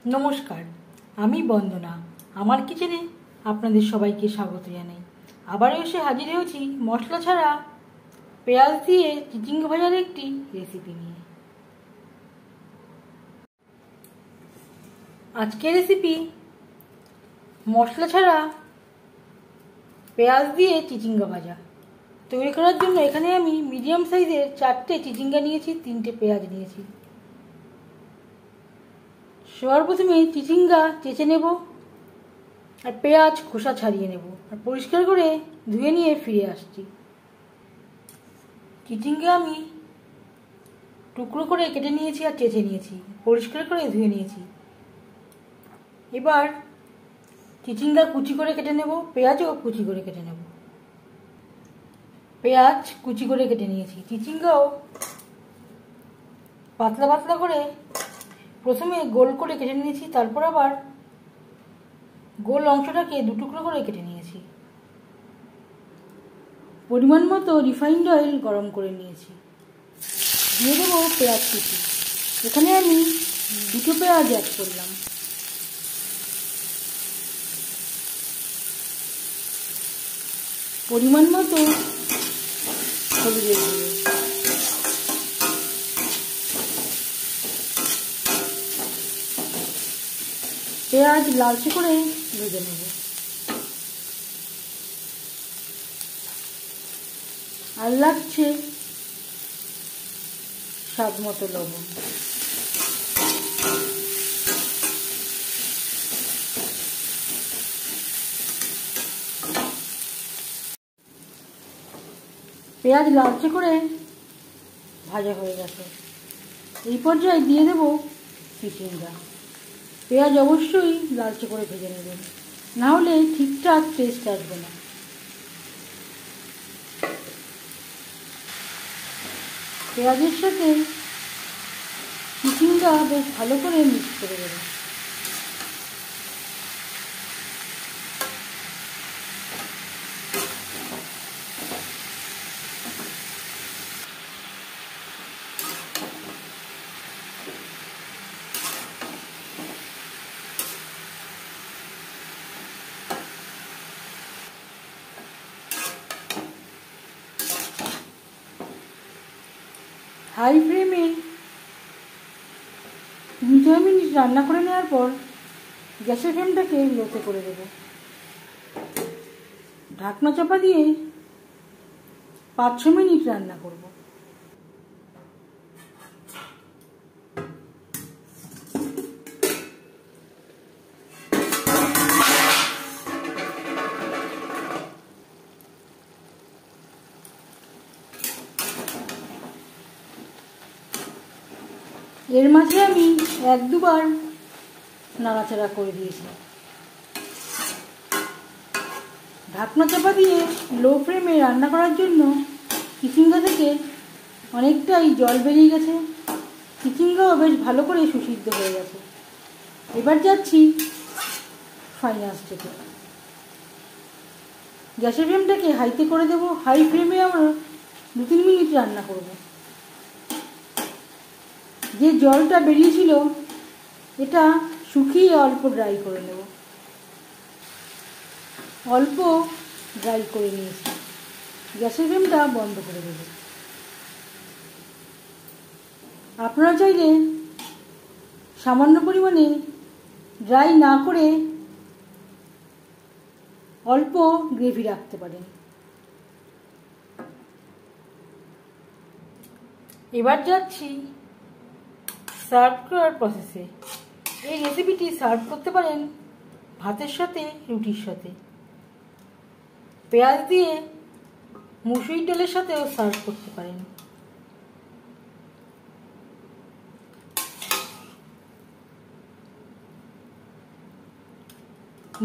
নমস্কার, আমি বন্দনা। আমার কিচেনে আপনাদের সবাইকে স্বাগত জানাই। আবারও এসে হাজির হয়েছি মশলা ছাড়া পেঁয়াজ দিয়ে চিচিঙ্গা ভাজার একটি রেসিপি নিয়ে। আজকের রেসিপি মশলা ছাড়া পেঁয়াজ দিয়ে চিচিঙ্গা ভাজা। তৈরি করার জন্য এখানে আমি মিডিয়াম সাইজের 4টে চিচিঙ্গা নিয়েছি, 3টে পেঁয়াজ নিয়েছি। সবার প্রথমে চিচিঙ্গা চেঁচে নেব আর পেঁয়াজ খোসা ছাড়িয়ে নেব আর পরিষ্কার করে ধুয়ে নিয়ে ফিরে আসছি। চিচিঙ্গা আমি টুকরো করে কেটে নিয়েছি আর চেঁচে নিয়েছি, পরিষ্কার করে ধুয়ে নিয়েছি। এবার চিচিঙ্গা কুচি করে কেটে নেব, পেঁয়াজও কুচি করে কেটে নেব। পেঁয়াজ কুচি করে কেটে নিয়েছি, চিচিঙ্গাও পাতলা পাতলা করে প্রথমে গোল করে কেটে নিয়েছি, তারপর আবার গোল অংশটাকে দুটুকরো করে কেটে নিয়েছি। পরিমাণ মতো রিফাইন্ড অয়েল গরম করে নিয়েছি। দিয়ে দেবো পেঁয়াজ কুচি। এখানে আমি 2টো পেঁয়াজ অ্যাড করলাম। পরিমাণ মতো হলুদের গুঁড়ো, পেঁয়াজ লালচে করে ভেজে নেব। আর লাগছে স্বাদ মতো লবণ। পেঁয়াজ লালচে করে ভাজা হয়ে গেছে। এই পর্যায়ে দিয়ে দেব চিচিঙ্গা। পেঁয়াজ অবশ্যই লালচে করে ভেজে নেবেন, না হলে ঠিকঠাক টেস্ট আসবে না। পেঁয়াজের সাথে চিচিঙ্গা বেশ ভালো করে মিক্স করে দেবেন। হাই ফ্লেমে 3-4 মিনিট রান্না করে নেওয়ার পর গ্যাসের ফ্লেমটাকে লোতে করে দেব। ঢাকনা চাপা দিয়ে 5-6 মিনিট রান্না করব। এর মাঝে আমি 1-2 বার নাড়াচাড়া করে দিয়েছি। ঢাকনা চাপা দিয়ে লো ফ্লেমে রান্না করার জন্য চিচিঙ্গা থেকে অনেকটাই জল বেরিয়ে গেছে, চিচিঙ্গাও বেশ ভালো করে সুসিদ্ধ হয়ে গেছে। এবার যাচ্ছি ফাইনাল স্টেপে। গ্যাসের ফ্লেমটাকে হাইতে করে দেবো। হাই ফ্লেমে আমরা 2-3 মিনিট রান্না করব। যে জলটা বেরিয়েছিল এটা শুকিয়ে অল্প ড্রাই করে নেব। অল্প ড্রাই করে নিয়েছি, গ্যাসের ফ্লেমটা বন্ধ করে দেব। আপনারা চাইলে সামান্য পরিমাণে ড্রাই না করে অল্প গ্রেভি রাখতে পারেন। এবার যাচ্ছি সার্ভ করার প্রসেসে। এই রেসিপিটি সার্ভ করতে পারেন ভাতের সাথে, রুটির সাথে। পেঁয়াজ দিয়ে মুসুরির ডালের সাথেও সার্ভ করতে পারেন।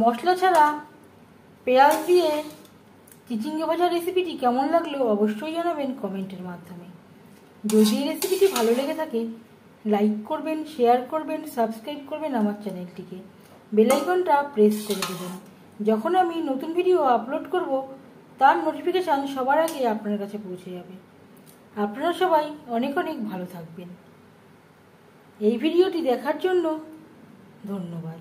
মশলা ছাড়া পেঁয়াজ দিয়ে চিচিঙ্গা ভাজার রেসিপিটি কেমন লাগলো অবশ্যই জানাবেন কমেন্টের মাধ্যমে। যদি এই রেসিপিটি ভালো লেগে থাকে লাইক করবেন, শেয়ার করবেন, সাবস্ক্রাইব করবেন আমার চ্যানেলটিকে। বেল আইকনটা প্রেস করে দেবেন। যখন আমি নতুন ভিডিও আপলোড করব তার নোটিফিকেশান সবার আগে আপনার কাছে পৌঁছে যাবে। আপনারা সবাই অনেক অনেক ভালো থাকবেন। এই ভিডিওটি দেখার জন্য ধন্যবাদ।